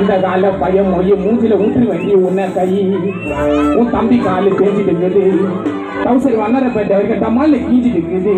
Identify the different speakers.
Speaker 1: அந்த கால பையன் மூஞ்சில ஊற்றி வேண்டிய உன்ன கை உன் தம்பி காலு தேஞ்சிட்டு இருக்குது. டவுசர் வண்ணரப்பேட்டை வரைக்கும் டமால கீஞ்சிட்டு இருக்குது.